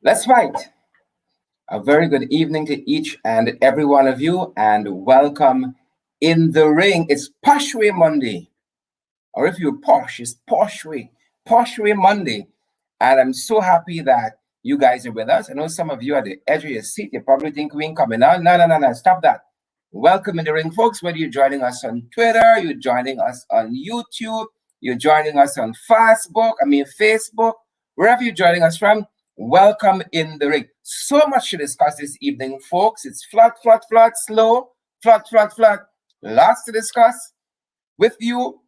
Let's fight. A very good evening to each and every one of you, and welcome in the ring. It's Poshway Monday, or if you're posh, it's Poshway Monday. And I'm so happy that you guys are with us. I know some of you at the edge of your seat, you probably think we ain't coming on. No, no, no, no, stop that. Welcome in the ring, folks. Whether you're joining us on Twitter, you're joining us on YouTube, you're joining us on Facebook, wherever you're joining us from, welcome in the ring. So much to discuss this evening, folks. It's flat, slow, flat. Lots to discuss with you,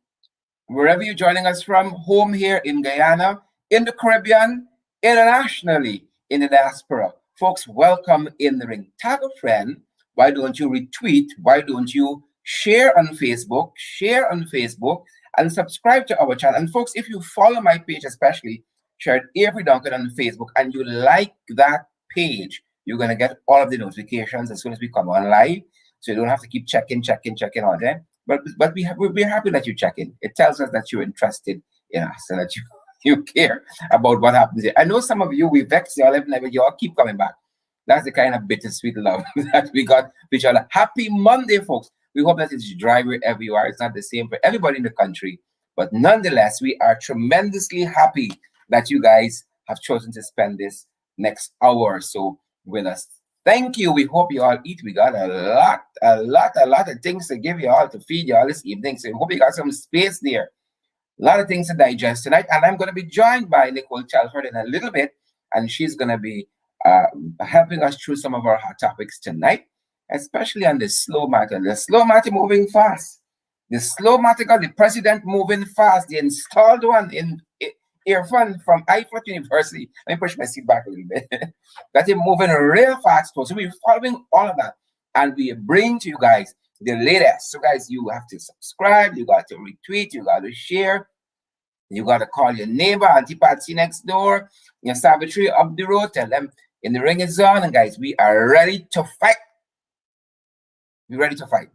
wherever you're joining us from, home here in Guyana, in the Caribbean, internationally, in the diaspora. Folks, welcome in the ring. Tag a friend. Why don't you retweet? Why don't you share on Facebook? Share on Facebook and subscribe to our channel. And folks, if you follow my page, especially shared every Duncan on Facebook, and you like that page, you're gonna get all of the notifications as soon as we come on live. So you don't have to keep checking all day. But we're happy that you check in. It tells us that you're interested in us and that you care about what happens here. I know some of you, we vex y'all every night, but y'all keep coming back. That's the kind of bittersweet love that we got with each other. Happy Monday, folks. We hope that it's dry wherever you are. It's not the same for everybody in the country. But nonetheless, we are tremendously happy that you guys have chosen to spend this next hour or so with us. Thank you. We hope you all eat. We got a lot of things to give you all to feed you all this evening. So we hope you got some space there. A lot of things to digest tonight. And I'm going to be joined by Nicole Telford in a little bit. And she's going to be uh, helping us through some of our hot topics tonight, especially on the slow matter. The slow matter moving fast. The slow matter got the president moving fast. The installed one in earphone from iFort University. Let me push my seat back a little bit. Got him moving real fast. So we're following all of that. And we bring to you guys the latest. So guys, you have to subscribe. You got to retweet. You got to share. You got to call your neighbor, Auntie Patsy next door, your Savitry up the road. Tell them in the ring is on. And guys, we are ready to fight. We're ready to fight.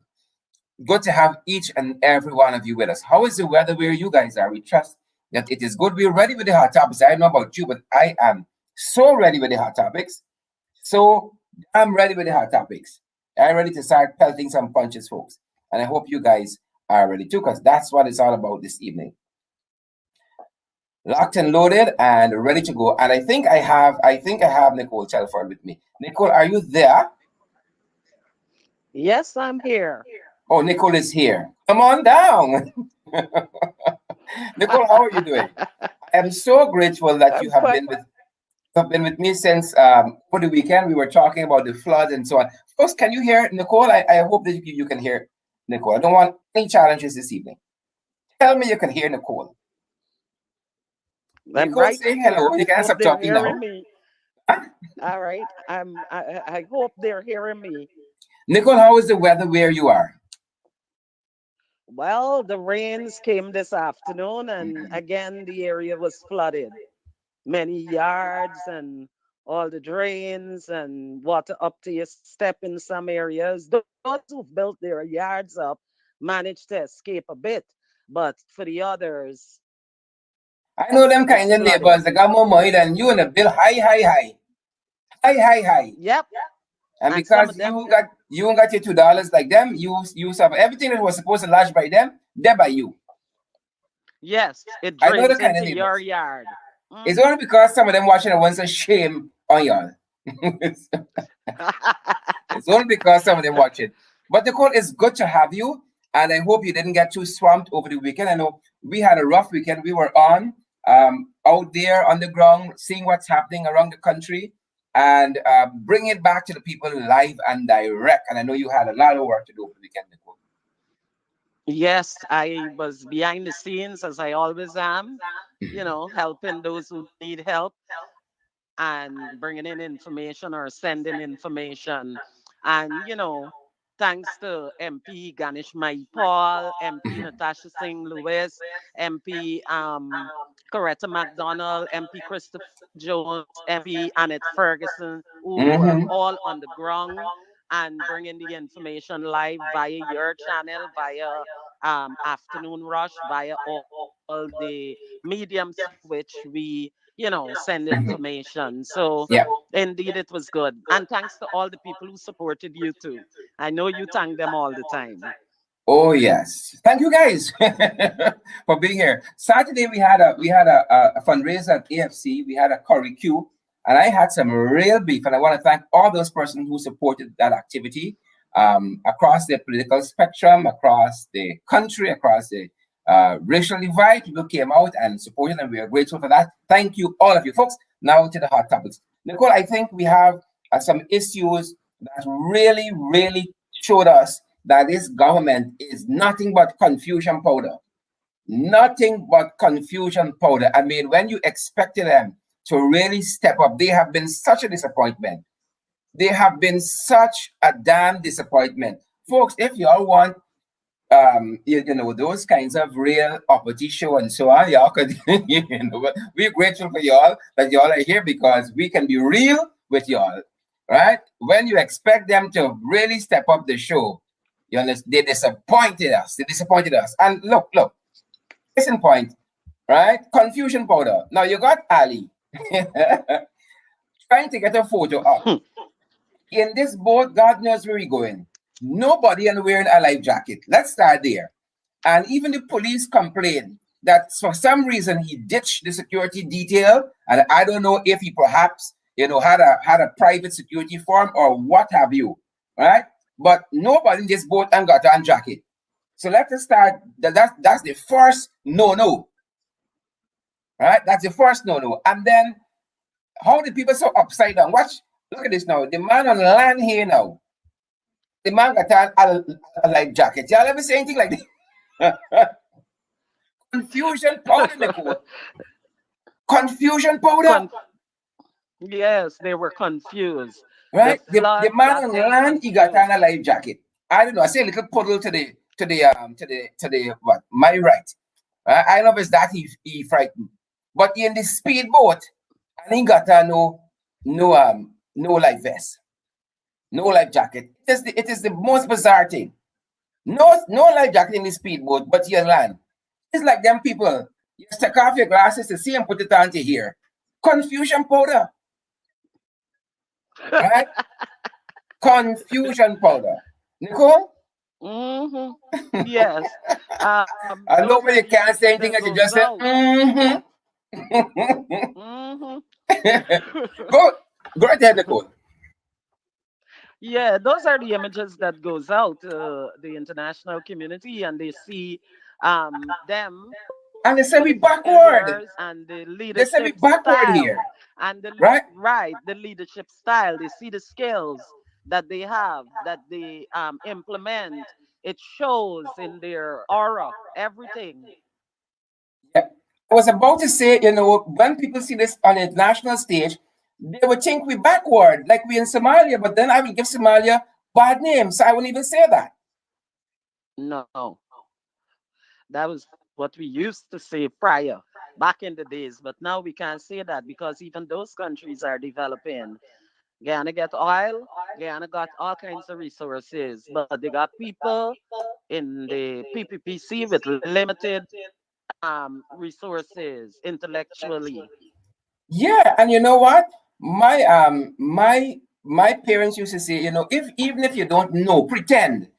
Good to have each and every one of you with us. How is the weather where you guys are? We trust that it is good. We're ready with the hot topics. I don't know about you, but I am so ready with the hot topics. So I'm ready with the hot topics. I'm ready to start pelting some punches, folks. And I hope you guys are ready too, because that's what it's all about this evening. Locked and loaded and ready to go. And I think I have Nicole Telford with me. Nicole, are you there? Yes, I'm here. Oh, Nicole is here. Come on down. Nicole, how are you doing? I am so grateful that I'm you have quite. been with me since for the weekend. We were talking about the flood and so on. First, can you hear Nicole? I hope that you can hear Nicole. I don't want any challenges this evening. Tell me you can hear Nicole. I'm Nicole, right say here. hello. You can Hope stop they're talking hearing now. me. Huh? All right. I hope they're hearing me. Nicole, how is the weather where you are? Well, the rains came this afternoon, and again the area was flooded. Many yards and all the drains and water up to your step in some areas. Those who've built their yards up managed to escape a bit, but for the others, I know them kind it's of neighbors. flooded. They got more money than you and the bill high. Yep. And And some because of them, you got your $2 like them, you have everything that was supposed to lodge by them, they by you. yes, it I know the drains kind of into your neighbors. yard. It's Hmm. only because some of them watching it once a shame on y'all. It's only because some of them watch it. But Nicole, it's good to have you, and I hope you didn't get too swamped over the weekend. I know we had a rough weekend. We were on out there on the ground, seeing what's happening around the country, and bring it back to the people live and direct. And I know you had a lot of work to do over the weekend, Nicole. Yes, I was behind the scenes as I always am, helping those who need help and bringing in information or sending information. And, thanks to MP Ganesh Paul, MP Natasha Singh Lewis, MP Coretta McDonald, MP Christopher Jones, MP Annette Ferguson, who were Mm-hmm. all on the ground and bringing the information live via your channel, via Afternoon Rush, via all all the mediums of which we, send information. So Yeah. indeed it was good. And thanks to all the people who supported you too. I know you thank them all the time. Oh yes, thank you guys for being here. Saturday we had a fundraiser at AFC. We had a curry queue, and I had some real beef. And I want to thank all those persons who supported that activity across the political spectrum, across the country, across the racial divide. People came out and supported, and we are grateful for that. Thank you, all of you folks. Now to the hot topics, Nicole. I think we have some issues that really, really showed us that this government is nothing but confusion powder. Nothing but confusion powder. I mean, when you expected them to really step up, they have been such a disappointment. They have been such a damn disappointment. Folks, if y'all want those kinds of real opposition and so on, y'all could we're grateful for y'all that y'all are here because we can be real with y'all. Right? When you expect them to really step up the show, you understand? They disappointed us. They disappointed us. And look, case in point, right? Confusion powder. Now you got Ali trying to get a photo up. In this boat, God knows where we're going. Nobody is wearing a life jacket. Let's start there. And even the police complained that for some reason he ditched the security detail. And I don't know if he perhaps, had a private security firm or what have you. Right? But nobody in this boat and got on jacket. So let us start. That's the first no. Right? That's the first no. And then how the people so upside down? Watch, look at this now. The man on land here now. The man got on a life jacket. Y'all ever say anything like this? Confusion powder, Nicole. Confusion powder. Yes, they were confused. The Right? The flood man got on them land, he got on confused. a life jacket. I don't know. I see a little puddle to the what? My right. I don't know if it's that he frightened. But in the speedboat, and he got no life vest, no life jacket. It is the most bizarre thing. No life jacket in the speedboat, but you land. It's like them people. You take off your glasses to see and put it onto here. Confusion powder, right? Confusion powder. Nicole, Mm-hmm. Yes. I know Those when are you the can't say images anything that and you goes just say, out. mm-hmm. Mm-hmm. go, go right ahead, Nicole. Yeah, those are the images that goes out to the international community, and they see them And they say we the backward. failures and the They say we leadership backward here, style and right? the leadership style. They see the skills that they have, that they implement. It shows in their aura, everything. Yeah. I was about to say, when people see this on the international stage, they would think we backward, like we in Somalia, but then I will give Somalia bad name, so I won't even say that. No, that was what we used to say prior, back in the days. But now we can't say that because even those countries are developing. Guyana get oil. Guyana got all kinds of resources, but they got people in the PPPC with limited resources intellectually. Yeah, and you know what? My parents used to say, if you don't know, pretend.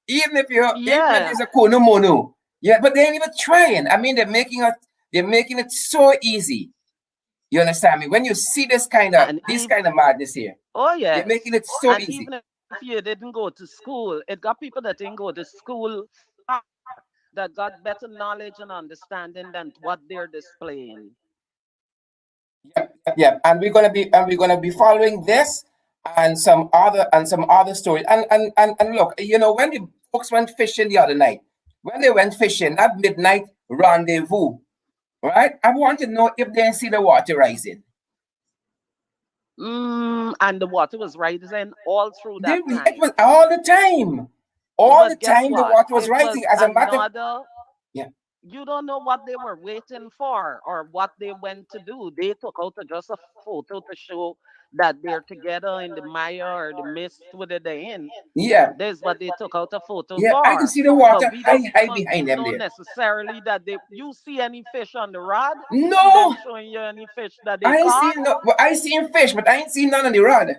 Even if Yeah, it's a kono mono. Yeah, but they ain't even trying. I mean, they're making it so easy. You understand me? When you see and this even kind of madness here, oh they're making yes, it so and easy. even if you didn't go to school, it got people that didn't go to school far that got better knowledge and understanding than what they're displaying. Yeah, and we're gonna be following this and some other stories. And look, when the folks went fishing the other night, when they went fishing, that midnight rendezvous, right? I want to know if they see the water rising. And the water was rising all through that It was time. all the time. All the But guess time the what? water was It rising. was As a matter of another yeah. You don't know what they were waiting for or what they went to do. They took out just a photo to show that they're together in the Maya or the mist with the in. Yeah, There's what they took out a photo yeah. I can for. see the But water we high, don't high know behind them there. necessarily that they you see any fish on the rod. You see them No, showing you any fish that they I ain't caught? seen no. Well, I seen fish, but I ain't seen none on the rod.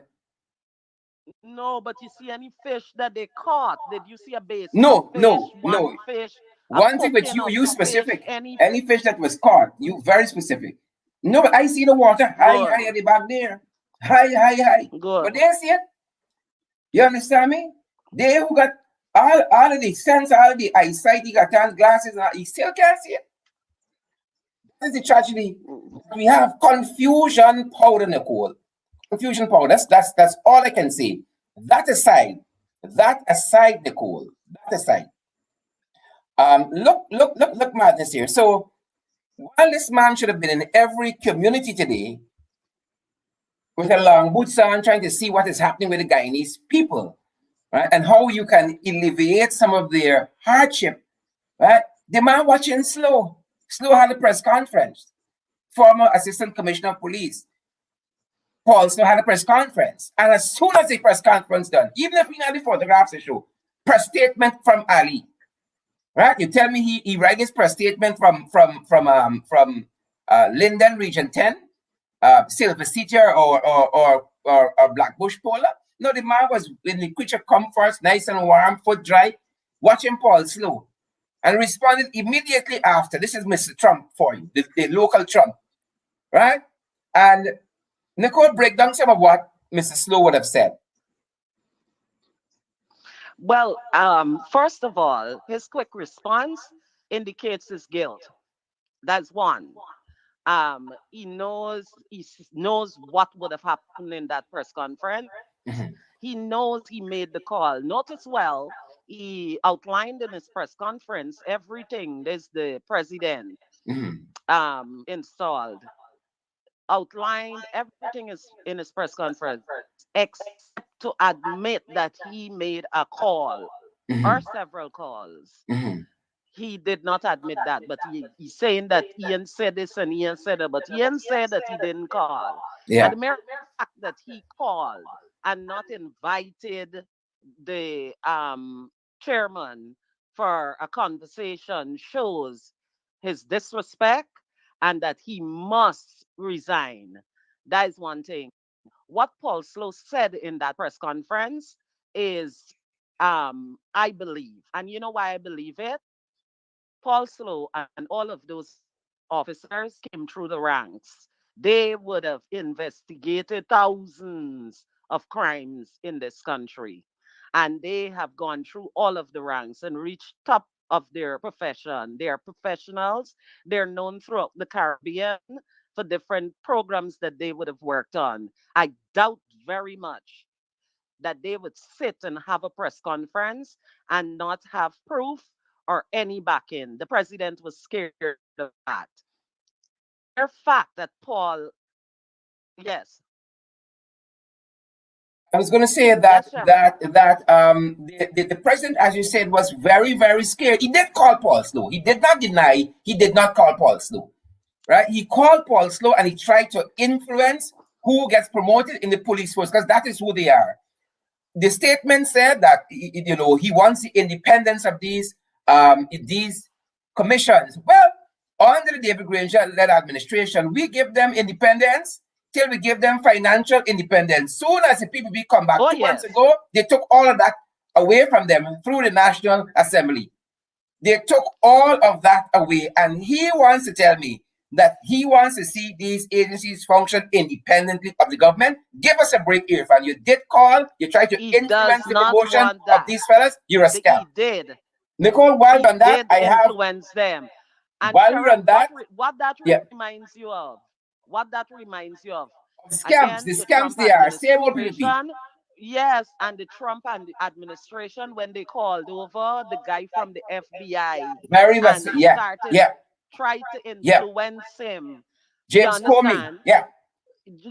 No, but you see any fish that they caught? Did you see a bass of No, fish, no, no. one fish, a One thing with cooking you, of you fish, specific. any Any fish that was caught, you very specific. No, but I see the water high, good, high at the back there. High, high, high. But good. they see it. You understand me? They who got all of the sense, all of the eyesight, he got on glasses, and he still can't see it. This is the tragedy. We have confusion powder, Nicole. Confusion powder. That's all I can say. That aside, Nicole. That aside. Look, madness here. So while this man should have been in every community today with a long boots on, trying to see what is happening with the Guyanese people, right, and how you can alleviate some of their hardship, right? The man watching slow. Slow had a press conference. Former Assistant Commissioner of Police Paul Snow had a press conference, and as soon as the press conference done, even if we not the photographs to show, press statement from Ali. Right? You tell me he write his press statement from Linden Region 10, Silver City or Blackbush Polar. No, the man was in the creature comforts, nice and warm, foot dry, watching Paul Slow, and responded immediately after. This is Mr. Trump for you, the local Trump, right? And Nicole, break down some of what Mr. Slow would have said. Well, first of all, his quick response indicates his guilt. That's one. He knows what would have happened in that press conference. Mhm, He knows he made the call. Notice well, he outlined in his press conference everything. There's the president mhm, installed, outlined everything is in his press conference, except to admit that he made a call or mhm, several calls. mhm. He did not admit that, but he's saying that Ian said this and Ian said that, but Ian said that he didn't call. And Yeah. the mere fact that he called and not invited the chairman for a conversation shows his disrespect and that he must resign. That is one thing. What Paul Slow said in that press conference is, I believe, and you know why I believe it? Paul Slow and all of those officers came through the ranks. They would have investigated thousands of crimes in this country. And they have gone through all of the ranks and reached top of their profession. They are professionals. They're known throughout the Caribbean for different programs that they would have worked on. I doubt very much that they would sit and have a press conference and not have proof or any backing. The president was scared of that. The mere fact that Paul, yes, I was going to say yes, Chairman. the president, as you said, was very, very scared. He did call Paul Slow. He did not deny he did not call Paul Slow. Right? He called Paul Slow and he tried to influence who gets promoted in the police force because that is who they are. The statement said that he wants the independence of these commissions. Well, under the David Granger-led administration, we give them independence till we give them financial independence. Soon as the PPP come back Oh, 2 months yes. ago, they took all of that away from them through the National Assembly. They took all of that away, and he wants to tell me that he wants to see these agencies function independently of the government. Give us a break, Irfan. You did call, you tried to He does influence the not promotion want of that. these fellas, you're a scam. He did. Nicole, while He on that, did influence them. And while we're on Sharon, that, what that yeah, reminds you of? What that reminds you of? scams, the Again, the scams Trump they are, same old PPP. administration. Yes, and the Trump and the administration when they called over the guy from the FBI Very much, and yeah, started yeah, try to yeah. influence him. You James Comey, understand? yeah,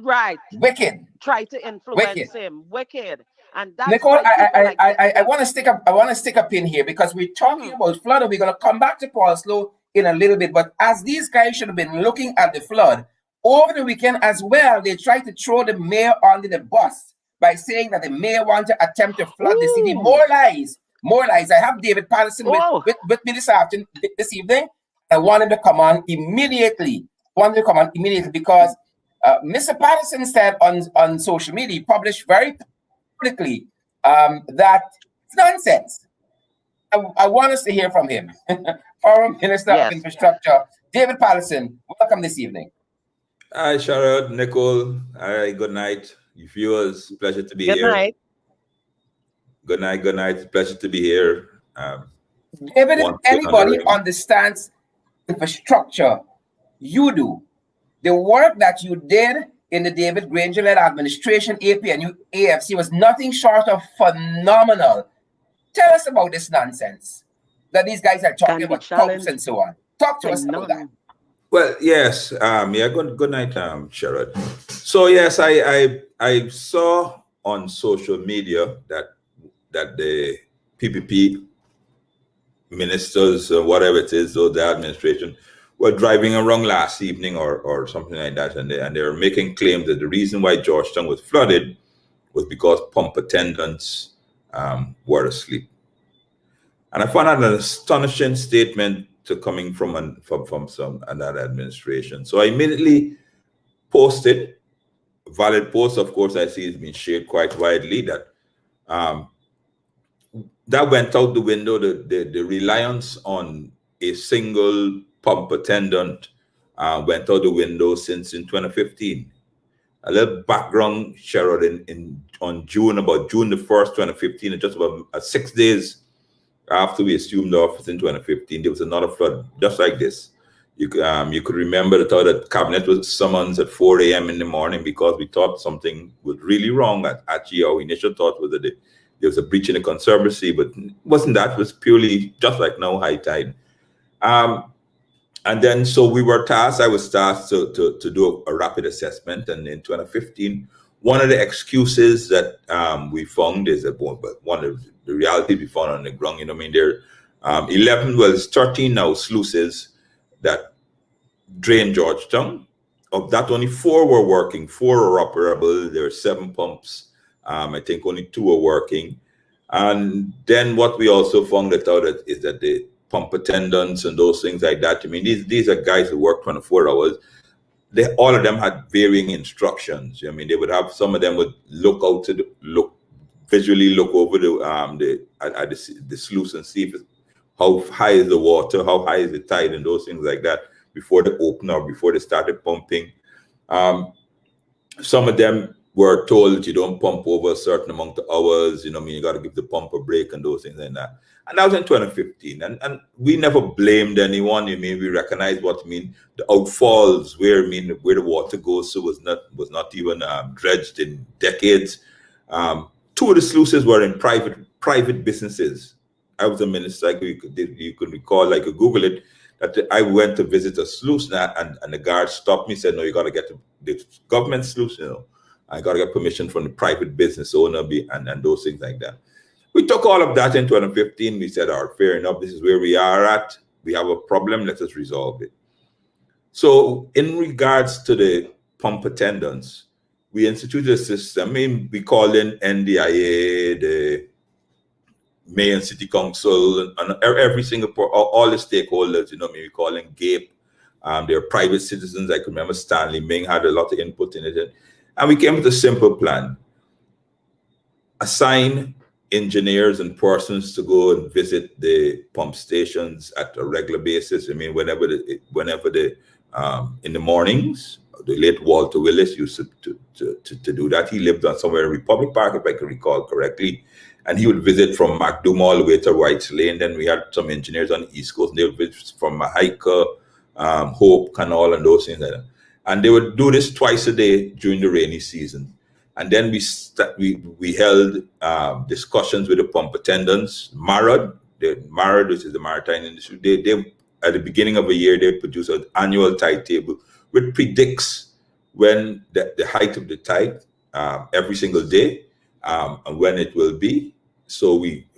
Right. wicked, Try to influence wicked. him. Wicked. And that's Nicole, why people like I want to stick up. I want to stick a pin here because we're talking mhm, about flood. We're going to come back to Paul Slow in a little bit. But as these guys should have been looking at the flood over the weekend as well, they tried to throw the mayor under the bus by saying that the mayor wanted to attempt to flood the city. Ooh. More lies, more lies. I have David Patterson Oh. with me this evening. I want him to come on immediately. Because Mr. Patterson said on social media, he published very publicly that it's nonsense. I want us to hear from him. Former Minister of Yes. Infrastructure, David Patterson, welcome this evening. Hi, Sharad, Nicole. All right, good night, viewers. Pleasure to be Good here. night. Good night. Pleasure to be here. David, if Once again on the anybody ring. understands infrastructure, you do. The work that you did in the David Granger-led administration, APNU, AFC, was nothing short of phenomenal. Tell us about this nonsense that these guys are talking Can be about pumps and challenged so on. Talk to by us about that. none. Well, yes. Good night, Sharad. So yes, I saw on social media that the PPP ministers, or whatever it is, or the administration, were driving around last evening or something like that, and they were making claims that the reason why Georgetown was flooded was because pump attendants were asleep. And I found that an astonishing statement coming from another administration. So I immediately posted, valid post, of course, I see it's been shared quite widely, that that went out the window. The reliance on a single pump attendant went out the window since in 2015. A little background, Sherrod, on June the 1st, 2015, just about 6 days after we assumed office in 2015, there was another flood just like this. You could remember the cabinet was summoned at 4 a.m. in the morning because we thought something was really wrong. Actually, our initial thought was that there was a breach in the conservancy, but it wasn't that. It was purely just like now, high tide. And then, so I was tasked to do a rapid assessment. And in 2015, one of the excuses that we found is that one of the realities we found on the ground, there are 13 now sluices that drain Georgetown. Of that, only 4 were working, 4 were operable. There are 7 pumps. I think only 2 are working. And then what we also found out is that the pump attendants and those things like that, these are guys who work 24 hours. All of them had varying instructions. They would have, some of them would visually look over the sluice and see how high is the water, how high is the tide, and those things like that before they open or before they started pumping. Some of them were told that you don't pump over a certain amount of hours. You got to give the pump a break and those things like that. And that was in 2015. And we never blamed anyone. We recognized the outfalls where the water goes, so was not even dredged in decades. 2 of the sluices were in private businesses. I was a minister. You could recall, I could Google it, that I went to visit a sluice and the guard stopped me, said, no, you got to get the government sluice, I got to get permission from the private business owner and those things like that. We took all of that in 2015. We said, all right, fair enough. This is where we are at. We have a problem. Let us resolve it. So in regards to the pump attendants, we instituted a system. We call in NDIA, the mayor and city council, and every single, all the stakeholders, we call in GAPE. They're private citizens. I can remember Stanley Ming had a lot of input in it. And we came with a simple plan. Assign engineers and persons to go and visit the pump stations at a regular basis. Whenever in the mornings, the late Walter Willis used to do that. He lived on somewhere in Republic Park, if I can recall correctly. And he would visit from MacDoom all the way to White's Lane. Then we had some engineers on the East Coast, and they would visit from Mahaica, Hope Canal, and those things like that. And they would do this twice a day during the rainy season. And then we held discussions with the pump attendants. MARAD, which is the maritime industry, they at the beginning of a year, they produce an annual tide table which predicts when the height of the tide every single day and when it will be. So we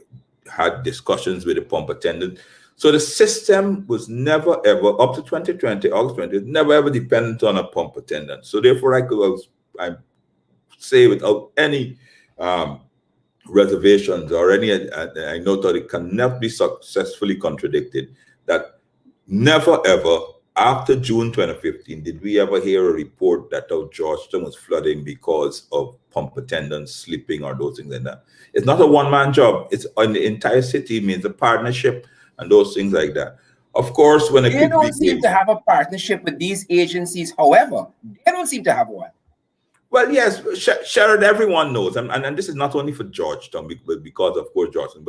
had discussions with the pump attendant. So the system was never ever, up to 2020, August 20th, never ever dependent on a pump attendant. So therefore I say without any reservations or any, I note that it cannot be successfully contradicted that never ever after June 2015 did we ever hear a report that our Georgetown was flooding because of pump attendants sleeping or those things like that. It's not a one-man job. It's on the entire city. It means a partnership and those things like that. Of course, when they don't seem to have a partnership with these agencies, however, they don't seem to have one. Well, yes, Sherrod, everyone knows, and this is not only for Georgetown, but because of course Georgetown,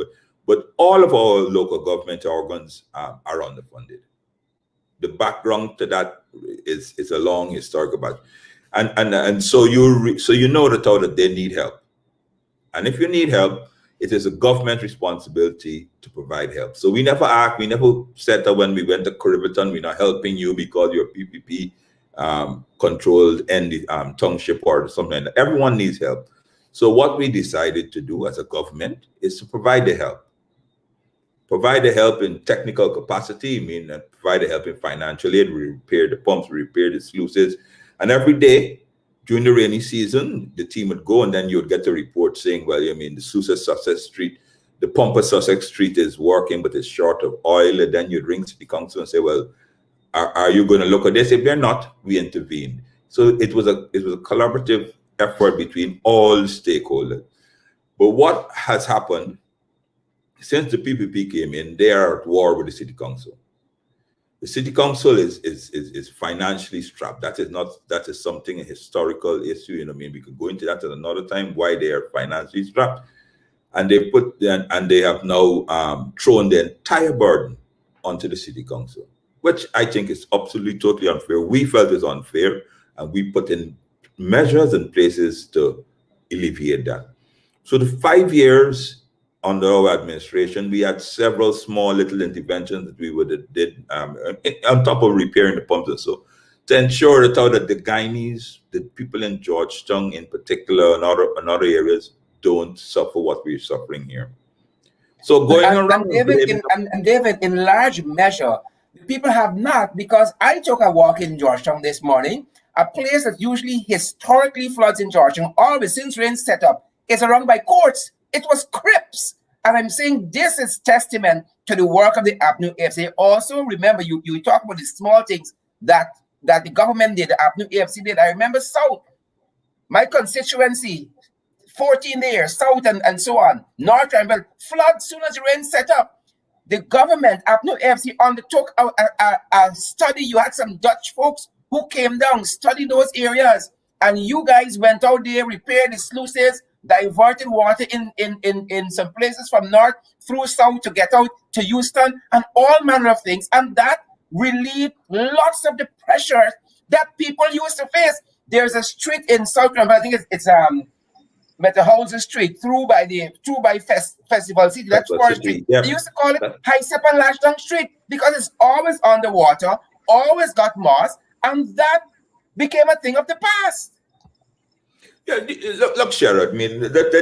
but all of our local government organs are underfunded. The background to that is a long historical background, and so you know that they need help, and if you need help, it is a government responsibility to provide help. So we never said that when we went to Caribbean, we're not helping you because you're PPP controlled township or something like that. Everyone needs help. So what we decided to do as a government is to provide the help. Provide the help in technical capacity, provide the help in financial aid. We repair the pumps, we repair the sluices. And every day during the rainy season, the team would go and then you would get a report saying, well, the sluice at Sussex Street, the pump at Sussex Street is working, but it's short of oil. And then you'd ring City Council and say, well, are you going to look at this? If they're not, we intervene. So it was a collaborative effort between all stakeholders. But what has happened since the PPP came in, they are at war with the City Council. The City Council is financially strapped. That is something, a historical issue. We could go into that at another time, why they are financially strapped. And they have now thrown the entire burden onto the City Council, which I think is absolutely totally unfair. We felt is unfair, and we put in measures and places to alleviate that. So the 5 years under our administration, we had several small little interventions that we did on top of repairing the pumps and so to ensure that the Guyanese, the people in Georgetown in particular and other areas don't suffer what we're suffering here. So going around, David, in large measure, people have not, because I took a walk in Georgetown this morning, a place that usually historically floods in Georgetown, always since rain set up, is around by courts. It was Crips. And I'm saying this is testament to the work of the APNU AFC. Also, remember, you talk about the small things that the government did, the APNU AFC did. I remember South, my constituency, 14 there, South and so on, North and well, flood soon as the rain set up. The government, APNU AFC, undertook a study. You had some Dutch folks who came down, studied those areas, and you guys went out there, repaired the sluices, diverted water in some places from north through south to get out to Houston and all manner of things. And that relieved lots of the pressure that people used to face. There's a street in South Carolina, I think it's Metahouses Street, through by Festival City. That's Forest Street. Yeah. They used to call it High Step and Lashdown Street because it's always underwater, always got moss, and that became a thing of the past. Yeah, look, Sherrod,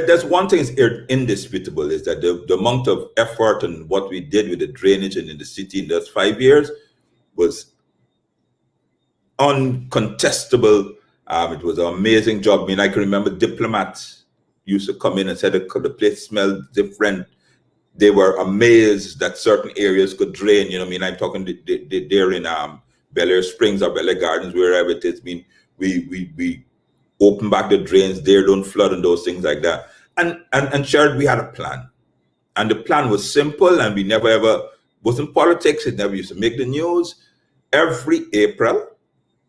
there's one thing is indisputable, is that the amount of effort and what we did with the drainage and in the city in those 5 years was uncontestable. It was an amazing job. I can remember diplomats used to come in and said the place smelled different. They were amazed that certain areas could drain. I'm talking there in Bel Air Springs or Bel Air Gardens, wherever it is. We open back the drains there, don't flood and those things like that. And Sherrod, we had a plan. And the plan was simple, and we never ever, wasn't politics, it never used to make the news. Every April,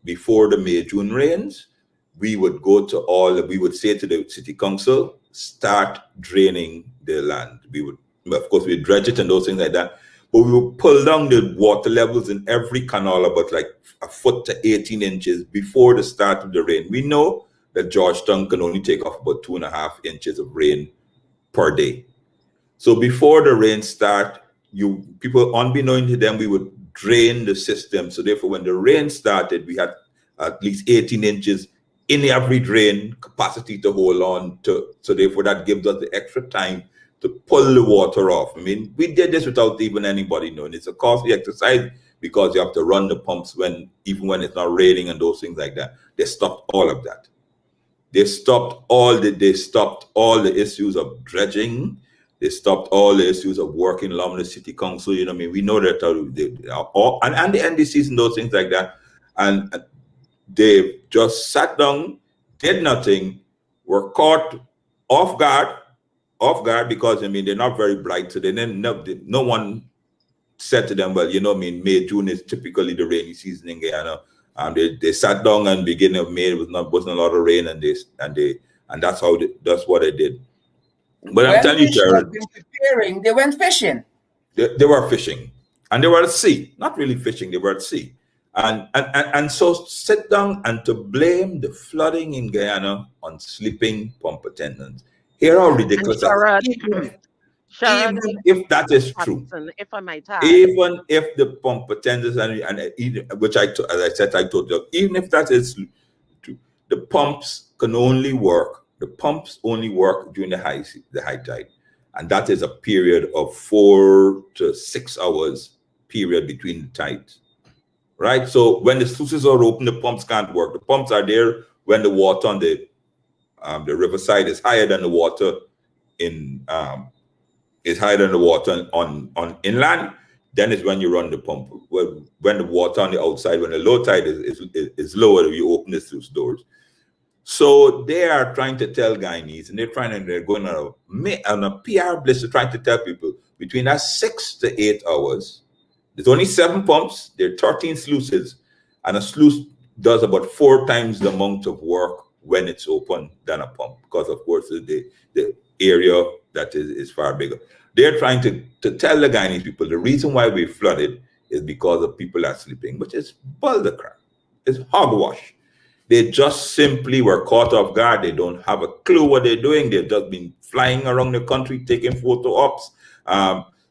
before the May-June rains, we would say to the City Council, start draining the land. Of course, we'd dredge it and those things like that. But we would pull down the water levels in every canal about like a foot to 18 inches before the start of the rain. We know that Georgetown can only take off about 2.5 inches of rain per day. So before the rain start, people, unbeknown to them, we would drain the system. So therefore, when the rain started, we had at least 18 inches in every drain capacity to hold on to. So therefore, that gives us the extra time pull the water off. I mean, we did this without even anybody knowing. It's a costly exercise because you have to run the pumps even when it's not raining and those things like that. They stopped all of that. They stopped all the issues of dredging. They stopped all the issues of working along the city council. You know what I mean? We know that and the NDCs and those things like that. And they just sat down, did nothing, were caught off guard because I mean they're not very bright. So they didn't know. No one said to them, well, you know, I mean, May, June is typically the rainy season in Guyana. They sat down and beginning of May wasn't a lot of rain, and that's what they did. But I'm When telling you, they should have Jared, been preparing, they went fishing. they were fishing, and they were at sea. Not really fishing; they were at sea. And so sit down and to blame the flooding in Guyana on sleeping pump attendants. Here are And ridiculous. Sherrod, Even Sherrod, if that is true, Patterson, if I might add, even if the pump attendants which as I said, I told you, even if that is true, the pumps only work during the high tide, and that is a period of 4 to 6 hours period between the tides. Right? So when the sluices are open, the pumps can't work. The pumps are there when the water on the riverside is higher than the water on inland. Then is when you run the pump. When the water on the outside, when the low tide is lower, you open the sluice doors. So they are trying to tell Guyanese, and they're going on a PR blitz to trying to tell people between that 6 to 8 hours. There's only 7 pumps. There are 13 sluices, and a sluice does about 4 times the amount of work when it's open than a pump, because of course the area that is far bigger. They're trying to tell the Guyanese people the reason why we flooded is because of people are sleeping, which is bull the crap. It's hogwash. They just simply were caught off guard. They don't have a clue what they're doing. They've just been flying around the country, taking photo ops,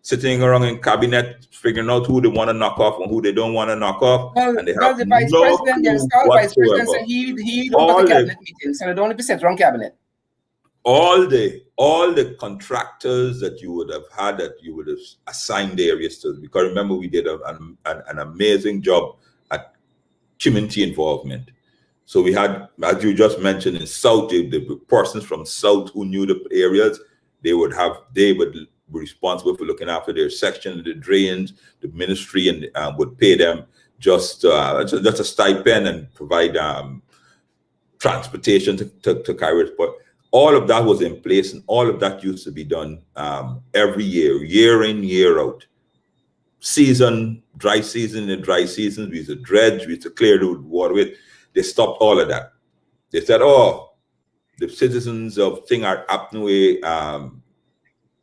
sitting around in cabinet, figuring out who they want to knock off and who they don't want to knock off. And they have the vice no president, the clue installed vice president whatsoever. said he don't go to cabinet meetings, so they don't be sent around cabinet. All the contractors that you would have had, that you would have assigned areas to, because remember we did an amazing job at community involvement. So we had, as you just mentioned, in South, the persons from South who knew the areas, they would be responsible for looking after their section, the drains, the ministry, and would pay them just a stipend and provide transportation to carry it. But all of that was in place, and all of that used to be done every year in, year out. Dry season, in dry seasons, we used to dredge, we used to clear the waterway. They stopped all of that. They said, oh, the citizens of Thing are Apnoe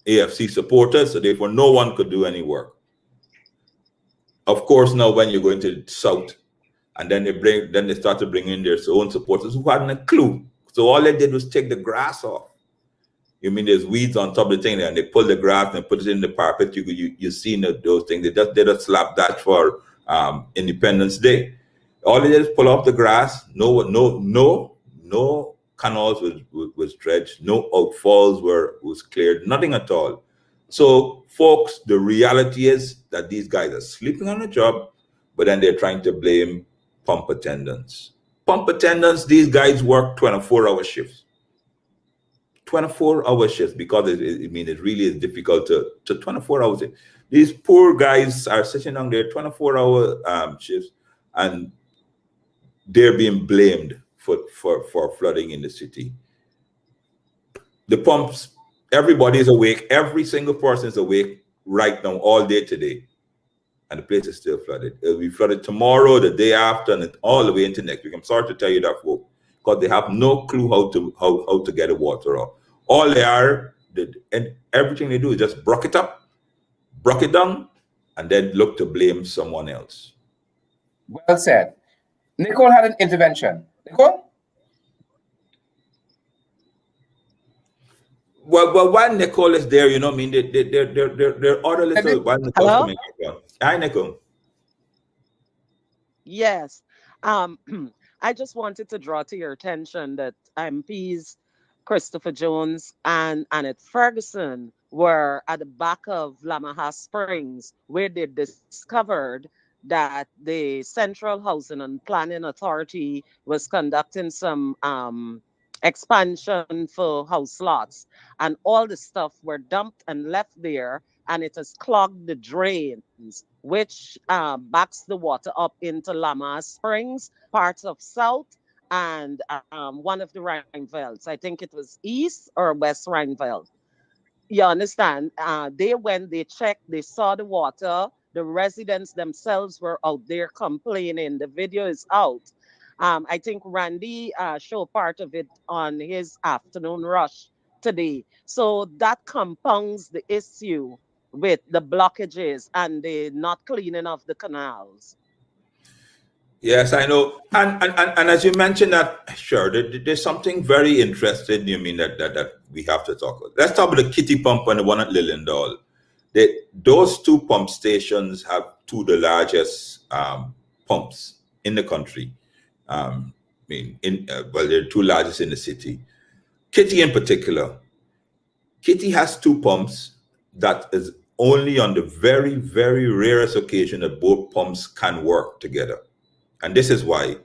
AFC supporters, so therefore no one could do any work. Of course, now when you go into the South, and then they start to bring in their own supporters who hadn't a clue. So all they did was take the grass off. You mean there's weeds on top of the thing, and they pull the grass and put it in the carpet. You seen those things. They just slap that for Independence Day. All they did is pull off the grass. No canals was dredged. No outfalls was cleared. Nothing at all. So, folks, the reality is that these guys are sleeping on the job, but then they're trying to blame pump attendants. Pump attendants, these guys work 24-hour shifts. 24-hour shifts, because it really is difficult to 24 hours. These poor guys are sitting on their 24-hour shifts, and they're being blamed for flooding in the city. The pumps, everybody is awake. Every single person is awake right now, all day today. And the place is still flooded. It'll be flooded tomorrow, the day after, and all the way into next week. I'm sorry to tell you that, folks, because they have no clue how to get the water off. All they are, and everything they do is just broke it up, broke it down, and then look to blame someone else. Well said. Nicole had an intervention. Nicole? Well, while Nicole is there, you know what I mean? They're other little. While Nicole's hello? coming up. Hi, Nicole. Yes. I just wanted to draw to your attention that MPs Christopher Jones and Annette Ferguson were at the back of Lamaha Springs, where they discovered that the Central Housing and Planning Authority was conducting some expansion for house lots, and all the stuff were dumped and left there, and it has clogged the drains, which backs the water up into Lamaha Springs, parts of South, and one of the Rhinevelds. I think it was East or West Rhineveld. You understand? They checked, they saw the water. The residents themselves were out there complaining. The video is out. I think Randy showed part of it on his afternoon rush today. So that compounds the issue with the blockages and the not cleaning of the canals. Yes, I know. And as you mentioned that, sure, there's something very interesting, you mean, that we have to talk about. Let's talk about the Kitty Pump and the one at Lilendal. Those two pump stations have two of the largest pumps in the country. Well, they're two largest in the city. Kitty in particular. Kitty has two pumps that is only on the very, very rarest occasion that both pumps can work together. And this is why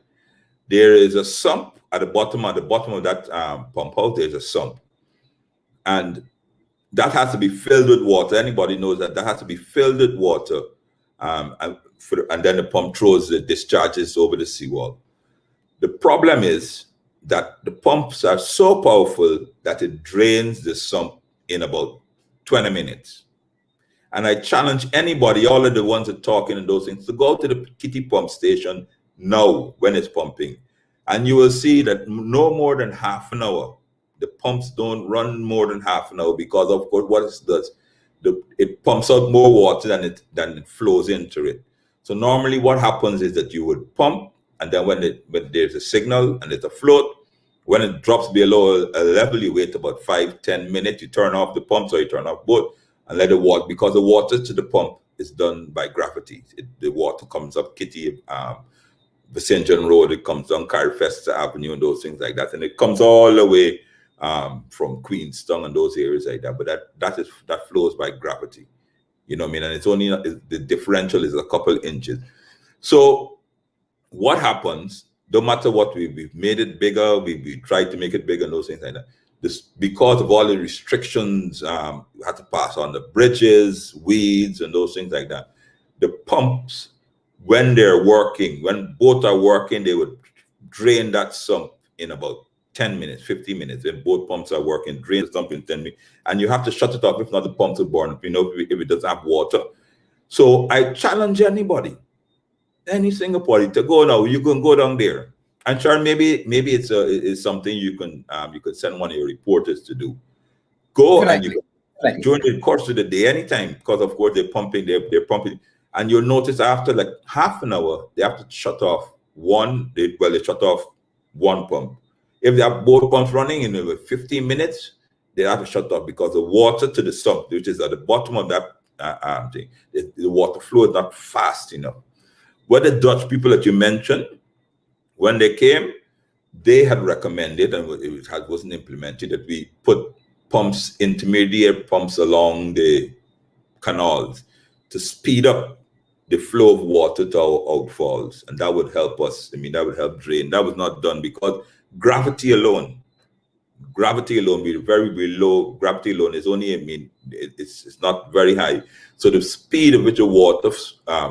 there is a sump at the bottom of that pump house. There's a sump, and that has to be filled with water. Anybody knows that has to be filled with water, and then the pump throws the discharges over the seawall. The problem is that the pumps are so powerful that it drains the sump in about 20 minutes. And I challenge anybody, all of the ones that are talking and those things, to go to the Kitty pump station now when it's pumping, and you will see that no more than half an hour. The pumps don't run more than half an hour because, of course, what it does, it pumps out more water than it flows into it. So normally, what happens is that you would pump, and then when there's a signal and it's a float, when it drops below a level, you wait about 5-10 minutes. You turn off the pumps or you turn off both and let it walk, because the water to the pump is done by gravity. The water comes up Kitty, Vicention Road, it comes down Carifesta Avenue and those things like that, and it comes all the way from Queenstown and those areas like that. But that flows by gravity, you know what I mean? And it's only the differential is a couple inches. So what happens? No matter what, we've made it bigger, we tried to make it bigger and those things like that. This, because of all the restrictions, we had to pass on the bridges, weeds, and those things like that. The pumps, when they're working, when both are working, they would drain that sump in about 10 minutes, 15 minutes. When both pumps are working, drain the sump in 10 minutes. And you have to shut it off, if not the pumps will burn, if it doesn't have water. So I challenge anybody, any Singaporean, to go now. You can go down there. And sure, maybe it's something you could send one of your reporters to do. Go and you during the course of the day, anytime, because of course they're pumping, and you'll notice after like half an hour they have to shut off they shut off one pump. If they have both pumps running in 15 minutes, they have to shut off because the water to the sump, which is at the bottom of that thing, the water flow is not fast enough. What the Dutch people that you mentioned, when they came, they had recommended, and it wasn't implemented, that we put intermediate pumps along the canals to speed up the flow of water to our outfalls, and that would help us. I mean, that would help drain. That was not done because gravity alone, be very, very low. Gravity alone is only, it's not very high. So the speed at which the water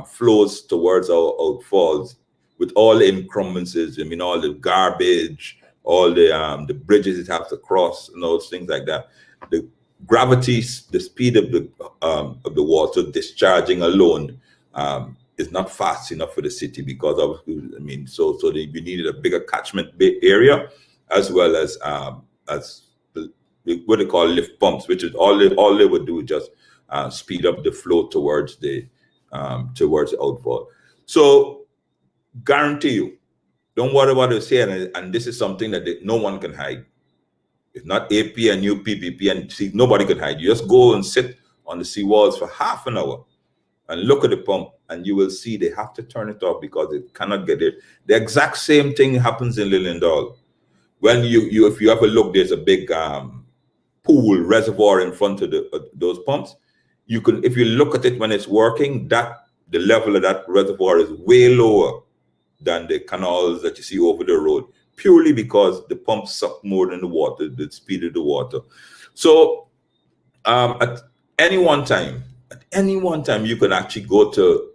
flows towards our outfalls, with all the encumbrances, all the garbage, all the bridges it has to cross, and those things like that. The gravity, the speed of the water discharging alone is not fast enough for the city because of, so we needed a bigger catchment area, as well as what they call lift pumps, which is all they would do is just speed up the flow towards the outfall. So guarantee you, don't worry about it saying, and this is something that no one can hide. It's not AP and UPPP, and see, nobody can hide. You just go and sit on the seawalls for half an hour and look at the pump, and you will see they have to turn it off because it cannot get it. The exact same thing happens in Lilendal. When if you have a look, there's a big pool reservoir in front of those pumps, you can, if you look at it when it's working, that the level of that reservoir is way lower than the canals that you see over the road, purely because the pumps suck more than the water, the speed of the water. So at any one time, you can actually go to,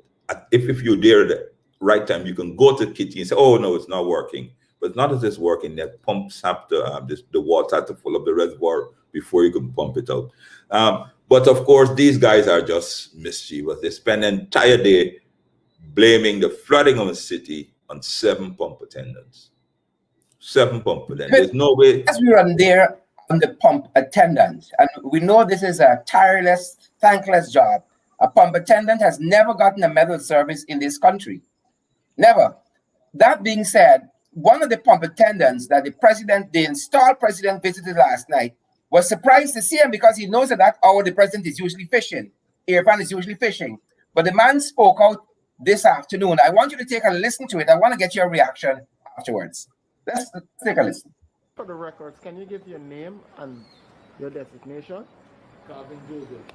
if you're there at the right time, you can go to the kitchen and say, oh no, it's not working. But it's not as it's working. The pumps have to, the water has to fill up the reservoir before you can pump it out. But of course, these guys are just mischievous. They spend an entire day blaming the flooding of the city on 7 pump attendants. 7 pump attendants. There's no way. As we run there on the pump attendant, and we know this is a tireless, thankless job. A pump attendant has never gotten a medal service in this country. Never. That being said, one of the pump attendants that the installed president visited last night was surprised to see him because he knows that hour the president is usually fishing. Irfan is usually fishing. But the man spoke out this afternoon. I want you to take a listen to it. I want to get your reaction afterwards. Let's take a listen. For the records, can you give your name and your designation? Calvin Joseph.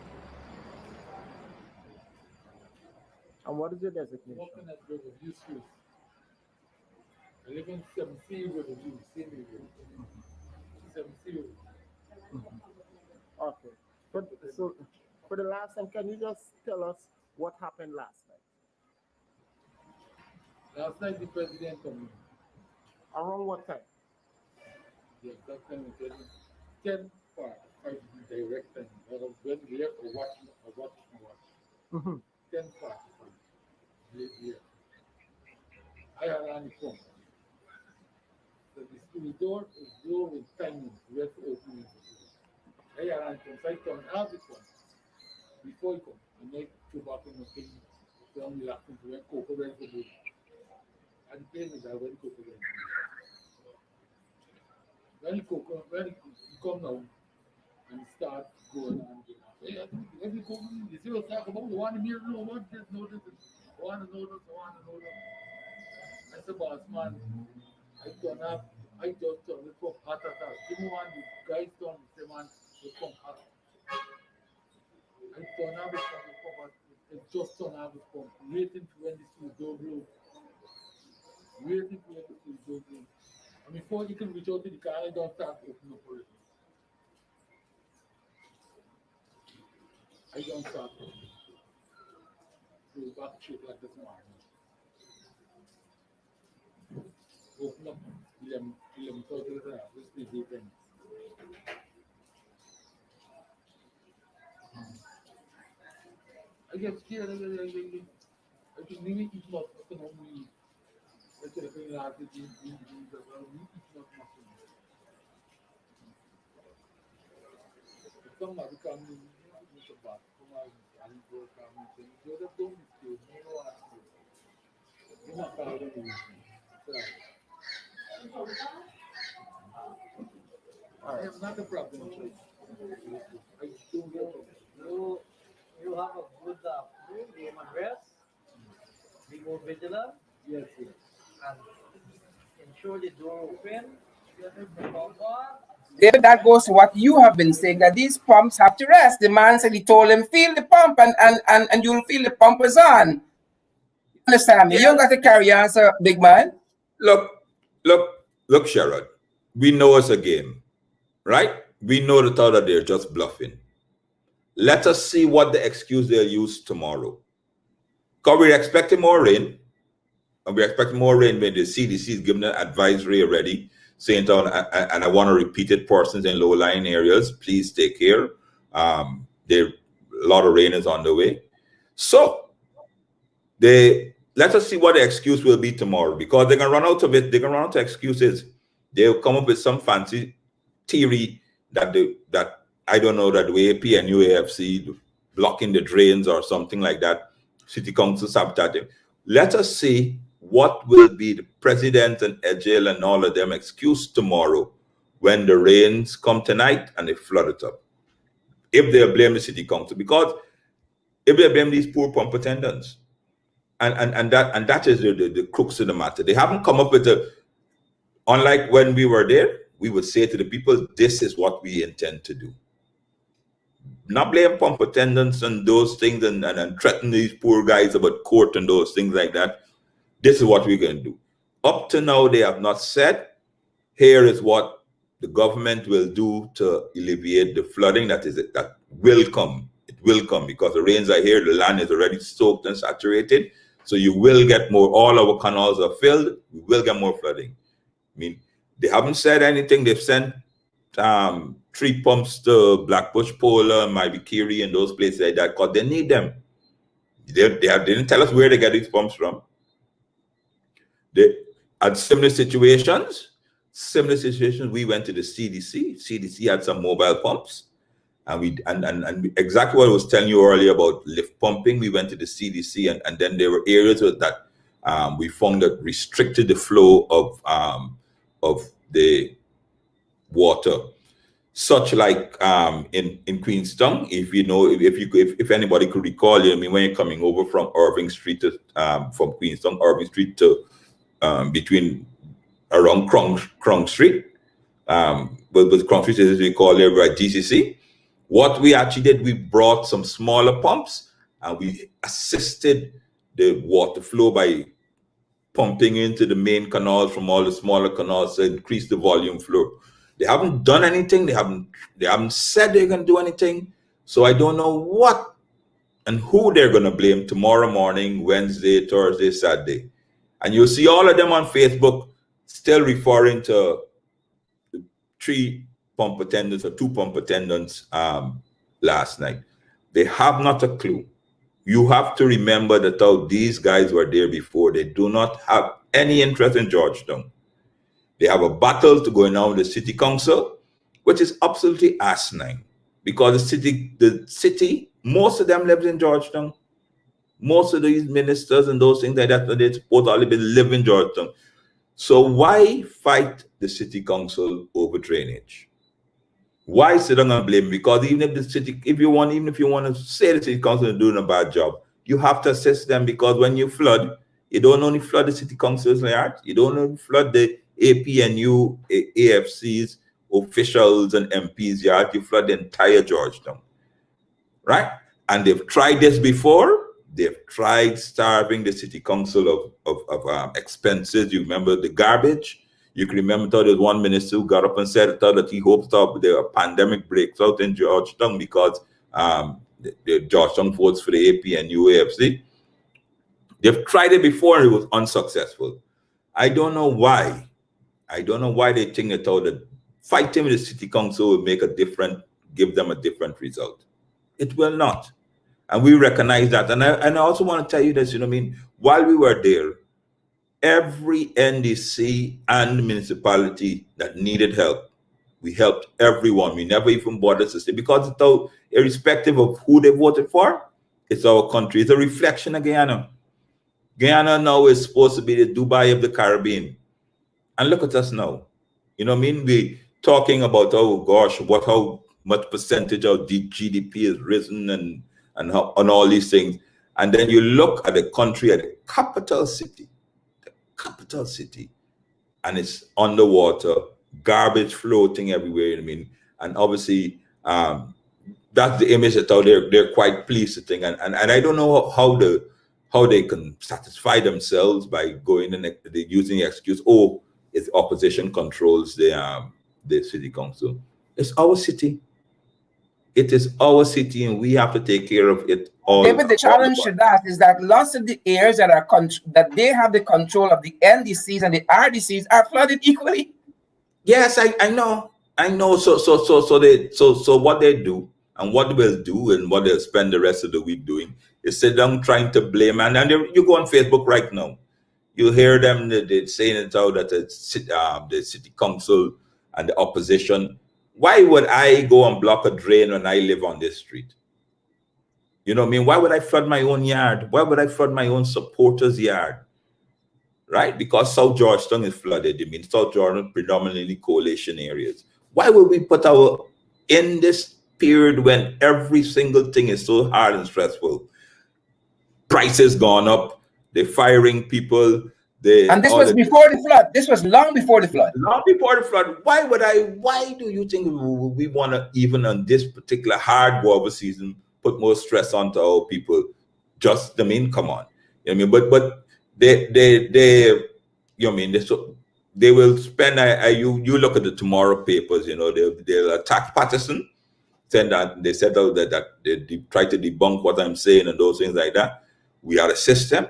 And what is your designation? Working at Riverview Street. I live in 7C Riverview, same area. 7C. Okay. So for the last time, can you just tell us what happened last night? Last night the president came in. Around what time? The exact time was 10 for 5 direct time. I was when we left to watch. 10 for 5. Yeah. I had on the phone. So the door is low with timing. We have to open it. I had on the phone. So I turned out the phone. Before he come, I make 2 back in the thing. So I'm relaxing to when Coco went to do. And the plane is I went to Coco. When he come now and start going on, every company, you see what's talking about, you want to hear, no, what this, no, this, I want to know this, I want to know that. I said, boss, man, I just turn it from hot at that. Even when the guys turn, say, man, it come hot. I turn out it from the pump, it just turn out the pump, waiting for when the street door blow. Waiting for when the street door blow. And before you can reach out to the car, I don't start opening up for it. I don't start opening. So back shit like this morning. Open up 11:30 this is the thing. I get scared. I can really eat not economically. I can bring out the eat not nothing. Come out, come in, Mr. Bat, come out, and go, come in. You just don't mistake. You know what I'm saying. You're not proud of anything. I have not a problem. I don't get it. You have a good name and rest, be more vigilant, Yes. and ensure the door open, get the pump on. David, that goes to what you have been saying, that these pumps have to rest. The man said he told him, feel the pump and you'll feel the pump is on. Understand me? You don't got to carry on, sir, big man. Look, Sherrod. We know it's a game, right? We know that out they're just bluffing. Let us see what the excuse they'll use tomorrow. Because we're expecting more rain. And we're expecting more rain when the CDC is giving an advisory already, saying, and I want to repeat it, persons in low-lying areas, please take care. There a lot of rain is on the way. So let us see what the excuse will be tomorrow, because they're going to run out of it. They're going to run out of excuses. They'll come up with some fancy theory that I don't know, that the AP and UAFC blocking the drains or something like that, city council sabotaging. Let us see what will be the president and Ejel and all of them excuse tomorrow when the rains come tonight and they flood it up. If they blame the city council, because if they blame these poor pump attendants, and that is the crux of the matter. They haven't come up with unlike when we were there, we would say to the people, this is what we intend to do. not blame pump attendants and those things and threaten these poor guys about court and those things like that. This is what we're going to do. Up to now, they have not said, here is what the government will do to alleviate the flooding that will come. It will come because the rains are here. The land is already soaked and saturated. So you will get more. All our canals are filled. We will get more flooding. I mean, they haven't said anything. They've sent 3 pumps to Blackbush, Pola, Maibikiri, and those places like that because they need them. They didn't tell us where they get these pumps from. They had similar situations, we went to the CDC. CDC had some mobile pumps. And exactly what I was telling you earlier about lift pumping, we went to the CDC, and then there were areas that we found that restricted the flow of the water, such like in Queenstown. If you know, if anybody could recall, I mean, when you're coming over from Irving Street to from Queenstown, Irving Street to between around Krong Street, but Krong Street is as we call it right, GCC. What we actually did, we brought some smaller pumps and we assisted the water flow by pumping into the main canals from all the smaller canals to increase the volume flow. They haven't done anything. They haven't said they're going to do anything. So I don't know what and who they're going to blame tomorrow morning, Wednesday, Thursday, Saturday. And you'll see all of them on Facebook still referring to the 3 pump attendants or 2 pump attendants last night. They have not a clue. You have to remember that these guys were there before. They do not have any interest in Georgetown. They have a battle to go now with the city council, which is absolutely asinine because the city, most of them lives in Georgetown. Most of these ministers and those things like that, they're supposed to only live in Georgetown. So why fight the city council over drainage? Why sit down and blame? Because even if you want to say the city council is doing a bad job, you have to assist them because when you flood, you don't only flood the city council's yard, you don't only flood the APNU, AFC's officials and MPs yard, you flood the entire Georgetown, right? And they've tried this before. They've tried starving the city council of expenses. You remember the garbage? You can remember there was one minister who got up and said that he hopes the pandemic breaks out in Georgetown because the Georgetown votes for the APNU AFC. They've tried it before and it was unsuccessful. I don't know why. They think that fighting with the city council will give them a different result. It will not. And we recognize that. And I also want to tell you this, while we were there, every NDC and municipality that needed help, we helped everyone. We never even bothered to say, because irrespective of who they voted for, it's our country. It's a reflection of Guyana. Guyana now is supposed to be the Dubai of the Caribbean. And look at us now. We talking about, oh gosh, how much percentage of the GDP has risen and all these things. And then you look at the country, at the capital city, and it's underwater, garbage floating everywhere. And obviously that's the image that they're quite pleased to think. And I don't know how they can satisfy themselves by going and using the excuse, oh, it's opposition controls the city council. It's our city. It is our city, and we have to take care of it all. David, the challenge to that is that lots of the areas that they have the control of, the NDCs and the RDCs, are flooded equally. Yes, I know. So what they do and what they will do and what they'll spend the rest of the week doing is sit down trying to blame. And you go on Facebook right now, you hear them they're saying it out that the city council and the opposition. Why would I go and block a drain when I live on this street? Why would I flood my own yard? Why would I flood my own supporters' yard? Right? Because South Georgetown is flooded. South Georgetown predominantly coalition areas. Why would we put in this period when every single thing is so hard and stressful? Prices gone up. They're firing people. And this was before the flood. This was long before the flood. Long before the flood. Why do you think we want to, even on this particular hard guava season, put more stress onto our people? Just, I mean, come on. You know what I mean? But they you know what I mean? They will spend, you look at the tomorrow papers, you know, they'll attack Patterson, saying that they said that they try to debunk what I'm saying and those things like that. We are a system,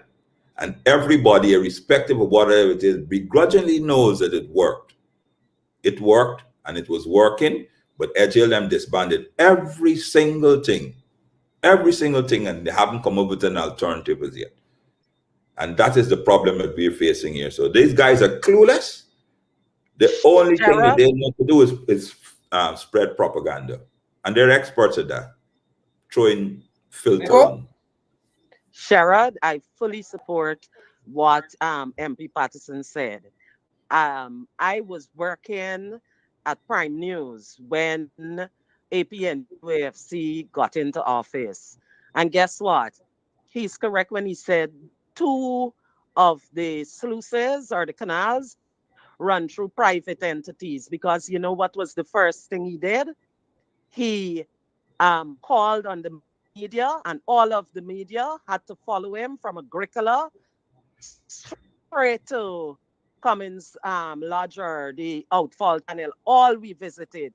and everybody, irrespective of whatever it is, begrudgingly knows that it worked. It worked, and it was working, but HLM disbanded every single thing, and they haven't come up with an alternative as yet. And that is the problem that we're facing here. So these guys are clueless. The only thing that they know to do is spread propaganda. And they're experts at that. Throwing filter on. Sherrod, I fully support what MP Patterson said. I was working at Prime News when APN UAFC got into office. And guess what? He's correct when he said 2 of the sluices or the canals run through private entities, because you know what was the first thing he did? He called on the media, and all of the media had to follow him from Agricola straight to Cummins Lodger, the outfall tunnel. All he visited.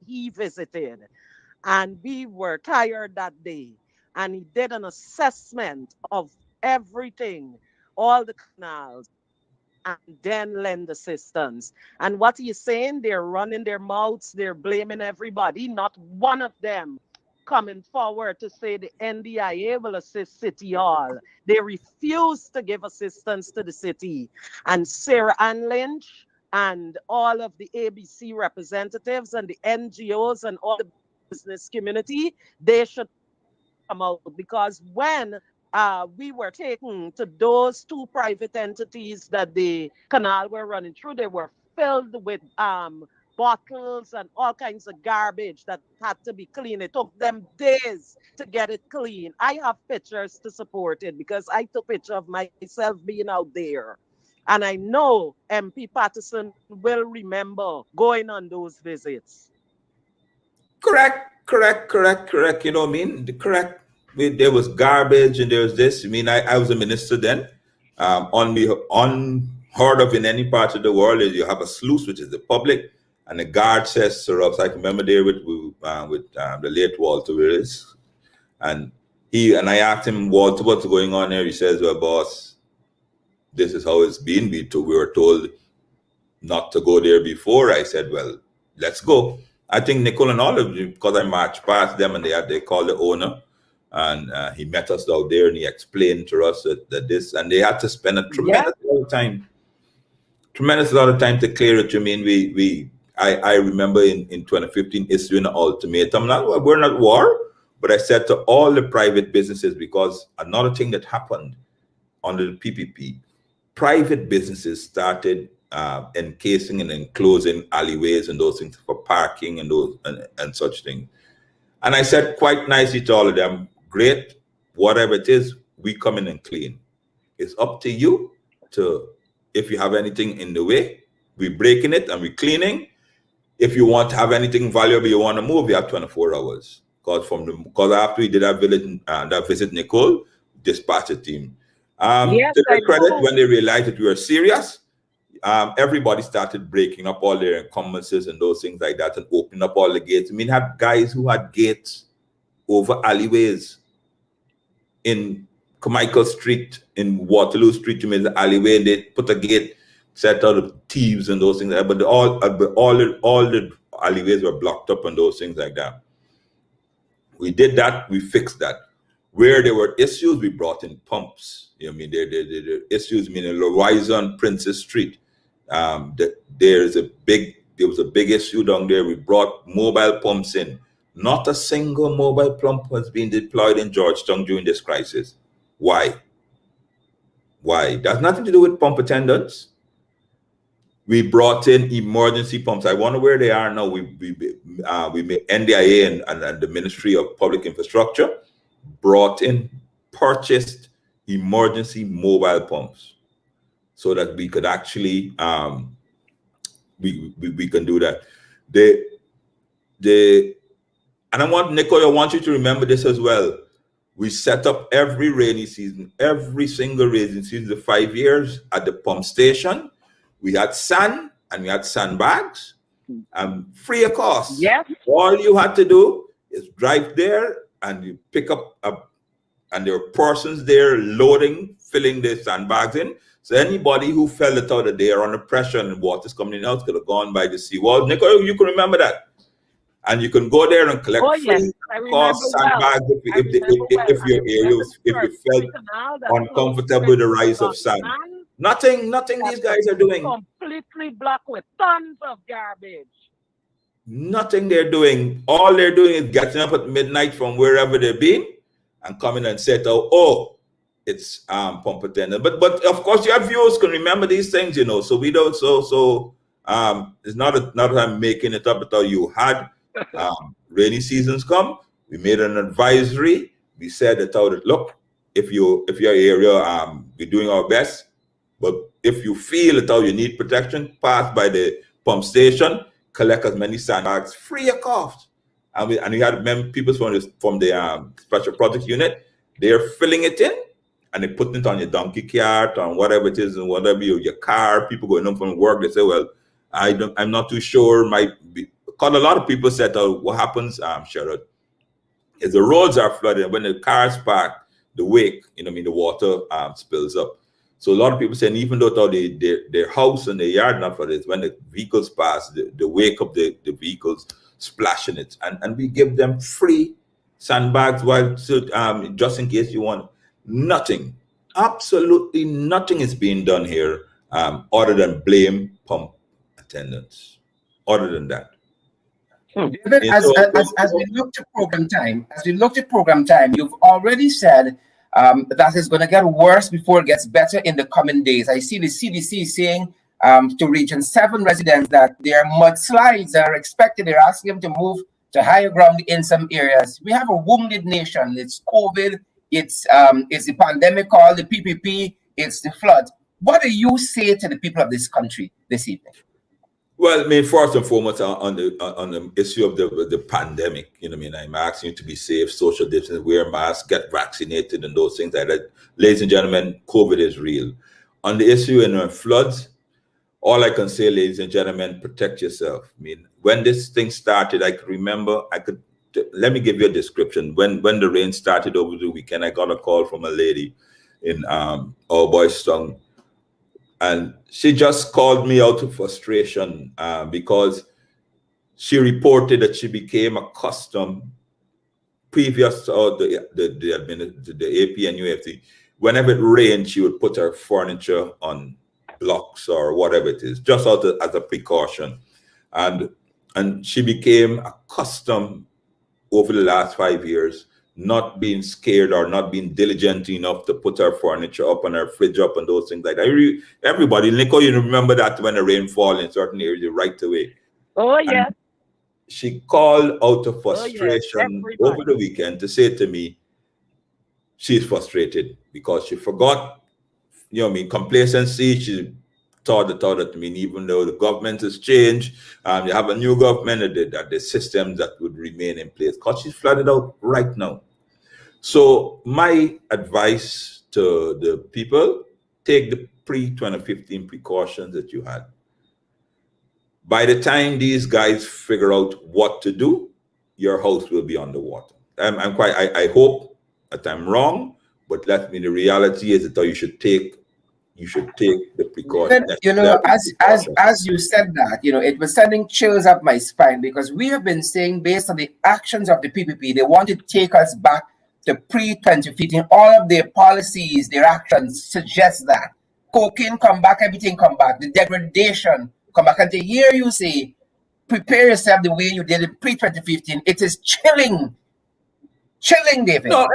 And we were tired that day. And he did an assessment of everything, all the canals, and then lend assistance. And what he's saying, they're running their mouths, they're blaming everybody. Not one of them coming forward to say the NDIA will assist City Hall. They refuse to give assistance to the city. And Sarah Ann Lynch and all of the ABC representatives and the NGOs and all the business community, they should come out, because when we were taken to those 2 private entities that the canal were running through, they were filled with bottles and all kinds of garbage that had to be cleaned. It took them days to get it clean. I have pictures to support it, because I took a picture of myself being out there. And I know MP Patterson will remember going on those visits. Correct. You know what I mean? Correct. There was garbage and there was this. I mean, I was a minister then. Unheard of in any part of the world is you have a sluice, which is the public, and the guard says, Sir Robs, I can remember there with the late Walter Willis. And I asked him, Walter, what's going on here? He says, well, boss, this is how it's been. We were told not to go there before. I said, well, let's go. I think Nicole and all of you, because I marched past them and they called the owner, and he met us out there and he explained to us that this, and they had to spend a tremendous amount of time to clear it. I mean, I remember in 2015 issuing an ultimatum. We're not at war, but I said to all the private businesses, because another thing that happened under the PPP, private businesses started encasing and enclosing alleyways and those things for parking and those and such things. And I said quite nicely to all of them, great, whatever it is, we come in and clean. It's up to you to, if you have anything in the way, we breaking it and we cleaning. If you want to have anything valuable you want to move, you have 24 hours. Because after we did that visit, Nicole, dispatched a team. To their credit, when they realized that we were serious, everybody started breaking up all their encumbrances and those things like that and opening up all the gates. I mean, had guys who had gates over alleyways in Carmichael Street, in Waterloo Street, you made the alleyway, and they put a gate set out of thieves and those things like that. But all the alleyways were blocked up and those things like that. We did that, we fixed that. Where there were issues, we brought in pumps. You know what I mean? There issues, meaning Loiza on Princess Street. There was a big issue down there. We brought mobile pumps in. Not a single mobile pump has been deployed in Georgetown during this crisis. Why? That's nothing to do with pump attendants. We brought in emergency pumps. I wonder where they are now. We made NDIA and the Ministry of Public Infrastructure purchased emergency mobile pumps. so that we could actually we can do that. And I want Nicole, I want you to remember this as well. We set up every rainy season, every single rainy season, the 5 years at the pump station. We had sand and we had sandbags, free of cost. Yes. All you had to do is drive there and you pick up and there were persons there loading, filling the sandbags in. So anybody who felt it out that they are under pressure and water's coming out could have gone by the seawall. Nicole, you can remember that. And you can go there and collect free cost sandbags if your area, if you felt uncomfortable with the rise of sand. Nothing these guys are doing. Completely blocked with tons of garbage. Nothing they're doing. All they're doing is getting up at midnight from wherever they've been and coming and set out, oh, it's pump attendant. But of course your viewers can remember these things, you know. So we don't it's not that I'm making it up, but you had rainy seasons come. We made an advisory. We said that look, if your area we're doing our best, but if you feel that you need protection, pass by the pump station, collect as many sandbags free of cost. And we had people from the special project unit. They're filling it in and they're putting it on your donkey cart, on whatever it is, and whatever your car. People going home from work, they say, well, I'm not too sure. Because a lot of people said, what happens, Sherrod, is the roads are flooded. When the cars park, the wake, the water spills up. So a lot of people saying, even though their house and their yard not for this, when the vehicles pass, the wake of the vehicles splashing it, and we give them free sandbags just in case you want. Nothing, absolutely nothing is being done here other than blame pump attendants. Other than that. David, as we look to program time, you've already said that it's going to get worse before it gets better in the coming days. I see the CDC saying to Region 7 residents that their mudslides are expected. They're asking them to move to higher ground in some areas. We have a wounded nation. It's COVID. It's the pandemic call, the PPP. It's the flood. What do you say to the people of this country this evening? Well, I mean, first and foremost, on the issue of the pandemic, I'm asking you to be safe, social distance, wear masks, get vaccinated, and those things like that. Ladies and gentlemen, COVID is real. On the issue in floods, all I can say, ladies and gentlemen, protect yourself. I mean, when this thing started, I could remember, let me give you a description. When the rain started over the weekend, I got a call from a lady in our boys' tongue. And she just called me out of frustration because she reported that she became accustomed previous to the AP and UFT. Whenever it rained, she would put her furniture on blocks or whatever it is, just as a precaution. And she became accustomed over the last 5 years, not being scared or not being diligent enough to put her furniture up and her fridge up and those things like that. Everybody, Nicole, you remember that when the rain falls in certain areas, right away. Oh, yes. And she called out of frustration over the weekend to say to me, she's frustrated because she forgot, complacency. She thought that, even though the government has changed, you have a new government, that the systems that would remain in place, because she's flooded out right now. So my advice to the people, take the pre-2015 precautions that you had. By the time these guys figure out what to do, your house will be underwater. I hope that I'm wrong, but the reality is that you should take the precautions. As you said that, it was sending chills up my spine, because we have been saying, based on the actions of the PPP, they want to take us back to pre-2015. All of their policies, their actions suggest that. Cocaine come back, everything come back. The degradation come back. And to hear you say, prepare yourself the way you did it pre-2015, it is chilling, David. No,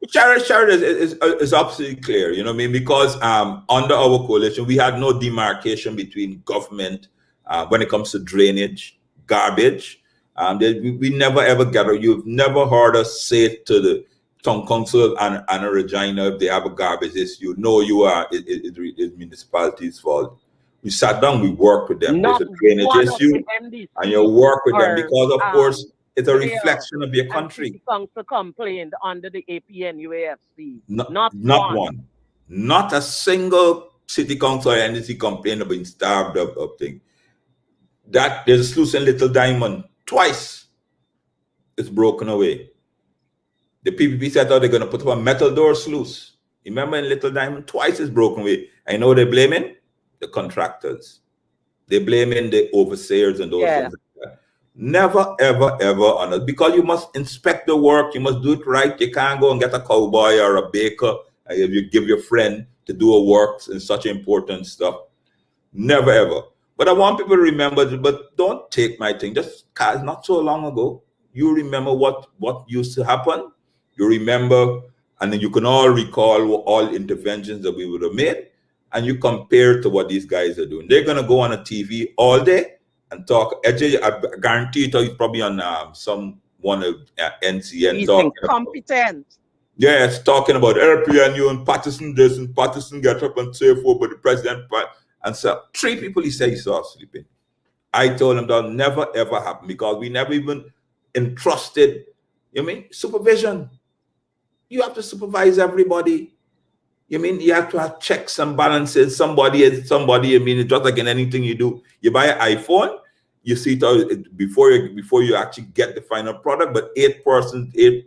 Sharon is absolutely clear, because under our coalition, we had no demarcation between government when it comes to drainage, garbage. We never ever gather. You've never heard us say to town council and a Regina, if they have a garbage issue, no, you are, it's municipality's fault. We sat down, we worked with them. There's Not a drainage one of issue, the and you MDC work with them or because, of course, it's a mayor reflection of your and country. city council complained under the APN UAFC. Not Not one. one. Not a single city council or NDC complained about being starved of things. That there's a sluice in Little Diamond. Twice it's broken away. The PPP said they're going to put up a metal door sluice. Remember in Little Diamond, twice it's broken away. I know they're blaming the contractors. They're blaming the overseers and those things like that. Never, ever, ever on us. Because you must inspect the work. You must do it right. You can't go and get a cowboy or a baker. If you give your friend to do a work and such important stuff. Never, ever. But I want people to remember, but don't take my thing. Just because not so long ago, you remember what used to happen. You remember, and then you can all recall all interventions that we would have made, and you compare to what these guys are doing. They're going to go on a TV all day and talk. I guarantee you, he's probably on one of NCN. He's talking incompetent. Yes, talking about LPNU and Patterson this and Patterson get up and say for, but the president, and so 3 people he said he saw sleeping. I told him that'll never ever happen because we never even entrusted, supervision. You have to supervise everybody. You have to have checks and balances. Somebody is somebody. It's just like in anything you do. You buy an iPhone, you see it before you actually get the final product, but 8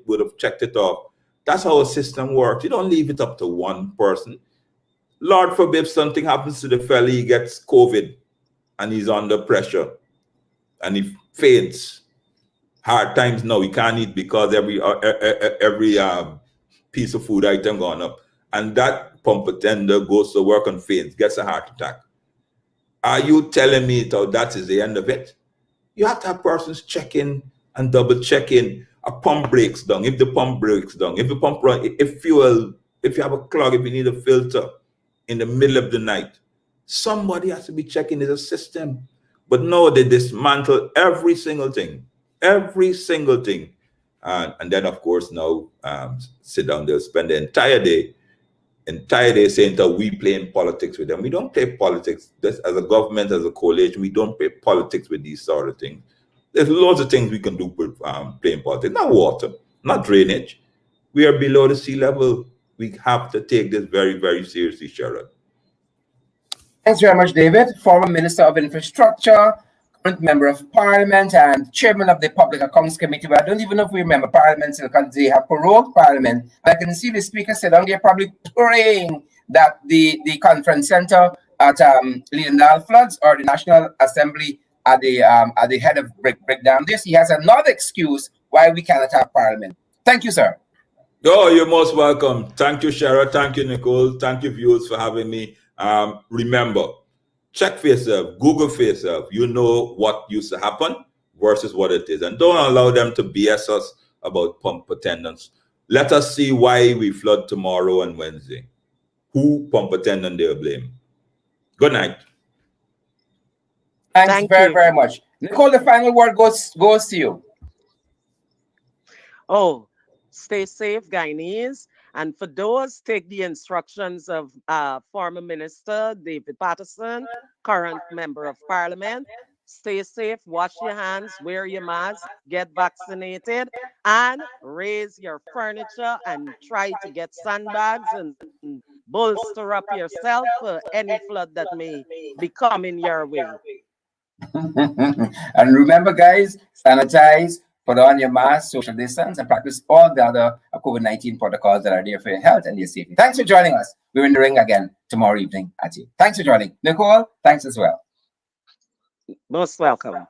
would have checked it off. That's how a system works. You don't leave it up to one person. Lord forbid something happens to the fella, he gets COVID and he's under pressure and he faints. Hard times now, he can't eat because every piece of food item gone up. And that pump attender goes to work and faints, gets a heart attack. Are you telling me that is the end of it? You have to have persons checking and double checking. A pump breaks down. If the pump breaks down, if the pump runs, if you have a clog, if you need a filter in the middle of the night, somebody has to be checking the system. But no, they dismantle every single thing. Every single thing. And then, of course, now sit down there, spend the entire day saying that we playing politics with them. We don't play politics. As a government, as a coalition, we don't play politics with these sort of things. There's lots of things we can do with playing politics. Not water, not drainage. We are below the sea level. We have to take this very, very seriously, Sharon. Thanks very much, David. Former Minister of Infrastructure, current Member of Parliament, and Chairman of the Public Accounts Committee. But I don't even know if we remember Parliament because they have prorogued Parliament. I can see the Speaker sit down there probably praying that the conference center at Leondale floods or the National Assembly at the head of breakdown this. He has another excuse why we cannot have Parliament. Thank you, sir. Oh, you're most welcome. Thank you, Shara. Thank you, Nicole. Thank you, viewers, for having me. Remember, check for yourself, Google for yourself. You know what used to happen versus what it is. And don't allow them to BS us about pump attendants. Let us see why we flood tomorrow and Wednesday. Who pump attendant they'll blame. Good night. Thanks very much. Nicole, the final word goes to you. Oh, stay safe, Guyanese. And for those, take the instructions of former Minister David Patterson, current Member of Parliament. Stay safe, wash your hands, wear your mask, get vaccinated, and raise your furniture and try to get sandbags and bolster up yourself for any flood that may be coming your way. And remember, guys, sanitize, put on your mask, social distance, and practice all the other COVID-19 protocols that are there for your health and your safety. Thanks for joining us. We're in the ring again tomorrow evening at 8. Thanks for joining. Nicole, thanks as well. Most welcome.